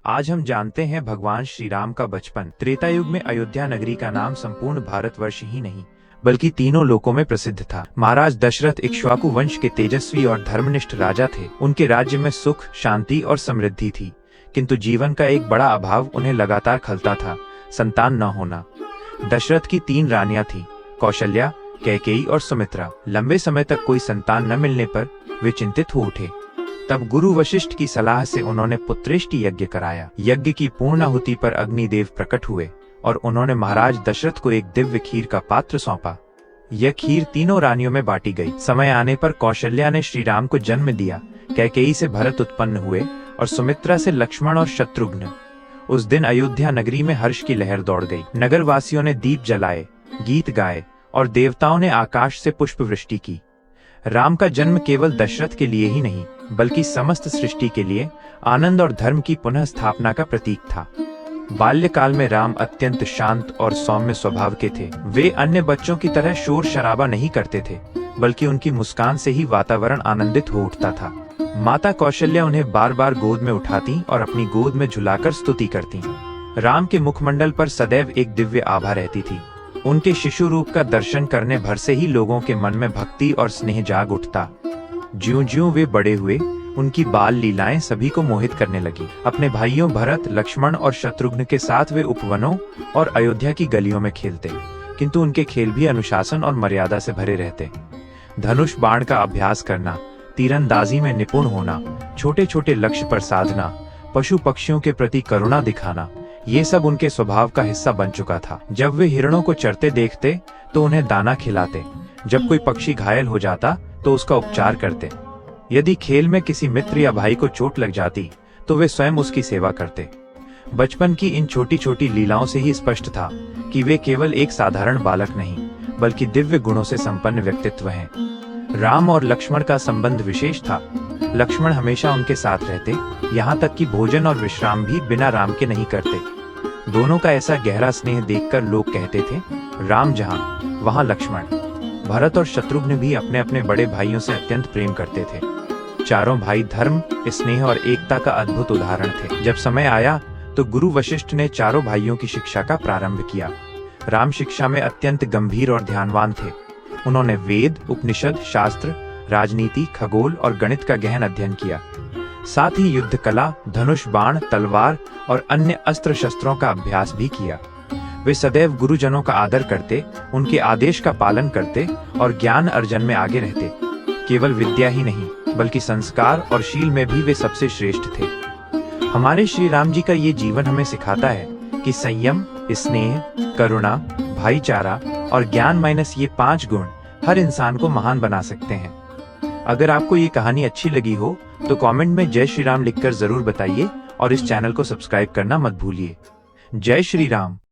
आज हम जानते हैं भगवान श्री राम का बचपन। त्रेता युग में अयोध्या नगरी का नाम संपूर्ण भारतवर्ष ही नहीं बल्कि तीनों लोकों में प्रसिद्ध था। महाराज दशरथ इक्ष्वाकु वंश के तेजस्वी और धर्मनिष्ठ राजा थे। उनके राज्य में सुख, शांति और समृद्धि थी, किंतु जीवन का एक बड़ा अभाव उन्हें लगातार खलता था, संतान न होना। दशरथ की 3 रानियां थीं, कौशल्या, कैकेयी और सुमित्रा। लंबे समय तक कोई संतान न मिलने पर वे चिंतित हो उठे। तब गुरु वशिष्ठ की सलाह से उन्होंने पुत्रेष्टि यज्ञ कराया। यज्ञ की पूर्णाहुति पर अग्निदेव प्रकट हुए और उन्होंने महाराज दशरथ को एक दिव्य खीर का पात्र सौंपा। यह खीर तीनों रानियों में बांटी गई। समय आने पर कौशल्या ने श्री राम को जन्म दिया, कैकेयी से भरत उत्पन्न हुए और सुमित्रा से लक्ष्मण और शत्रुघ्न। उस दिन अयोध्या नगरी में हर्ष की लहर दौड़ गई। नगर वासियों ने दीप जलाए, गीत गाए और देवताओं ने आकाश से पुष्प वृष्टि की। राम का जन्म केवल दशरथ के लिए ही नहीं बल्कि समस्त सृष्टि के लिए आनंद और धर्म की पुनः स्थापना का प्रतीक था। बाल्यकाल में राम अत्यंत शांत और सौम्य स्वभाव के थे। वे अन्य बच्चों की तरह शोर शराबा नहीं करते थे, बल्कि उनकी मुस्कान से ही वातावरण आनंदित हो उठता था। माता कौशल्या उन्हें बार बार गोद में उठाती और अपनी गोद में झुलाकर स्तुति करती। राम के मुखमंडल पर सदैव एक दिव्य आभा रहती थी। उनके शिशु रूप का दर्शन करने भर से ही लोगों के मन में भक्ति और स्नेह जाग उठता। ज्यों-ज्यों वे बड़े हुए, उनकी बाल लीलाएं सभी को मोहित करने लगी। अपने भाइयों भरत, लक्ष्मण और शत्रुघ्न के साथ वे उपवनों और अयोध्या की गलियों में खेलते, किंतु उनके खेल भी अनुशासन और मर्यादा से भरे रहते। धनुष बाण का अभ्यास करना, तीरंदाजी में निपुण होना, छोटे छोटे लक्ष्य पर साधना, पशु पक्षियों के प्रति करुणा दिखाना, ये सब उनके स्वभाव का हिस्सा बन चुका था। जब वे हिरणों को चरते देखते तो उन्हें दाना खिलाते। जब कोई पक्षी घायल हो जाता तो उसका उपचार करते। यदि खेल में किसी मित्र या भाई को चोट लग जाती तो वे स्वयं उसकी सेवा करते। बचपन की इन छोटी छोटी लीलाओं से ही स्पष्ट था कि वे केवल एक साधारण बालक नहीं बल्कि दिव्य गुणों से संपन्न व्यक्तित्व हैं। राम और लक्ष्मण का संबंध विशेष था। लक्ष्मण हमेशा उनके साथ रहते, यहाँ तक कि भोजन और विश्राम भी बिना राम के नहीं करते। दोनों का ऐसा गहरा स्नेह देखकर लोग कहते थे, राम जहाँ वहाँ लक्ष्मण। भरत और शत्रुघ्न भी अपने अपने बड़े भाइयों से अत्यंत प्रेम करते थे। चारों भाई धर्म, स्नेह और एकता का अद्भुत उदाहरण थे। जब समय आया तो गुरु वशिष्ठ ने चारों भाइयों की शिक्षा का प्रारंभ किया। राम शिक्षा में अत्यंत गंभीर और ध्यानवान थे। उन्होंने वेद, उपनिषद, शास्त्र, राजनीति, खगोल और गणित का गहन अध्ययन किया। साथ ही युद्ध कला, धनुष बाण, तलवार और अन्य अस्त्र शस्त्रों का अभ्यास भी किया। वे सदैव गुरुजनों का आदर करते, उनके आदेश का पालन करते और ज्ञान अर्जन में आगे रहते। केवल विद्या ही नहीं बल्कि संस्कार और शील में भी वे सबसे श्रेष्ठ थे। हमारे श्री राम जी का ये जीवन हमें सिखाता है कि संयम, स्नेह, करुणा, भाईचारा और ज्ञान माइनस ये 5 गुण हर इंसान को महान बना सकते हैं। अगर आपको ये कहानी अच्छी लगी हो तो कमेंट में जय श्री राम लिखकर जरूर बताइए और इस चैनल को सब्सक्राइब करना मत भूलिए। जय श्री राम।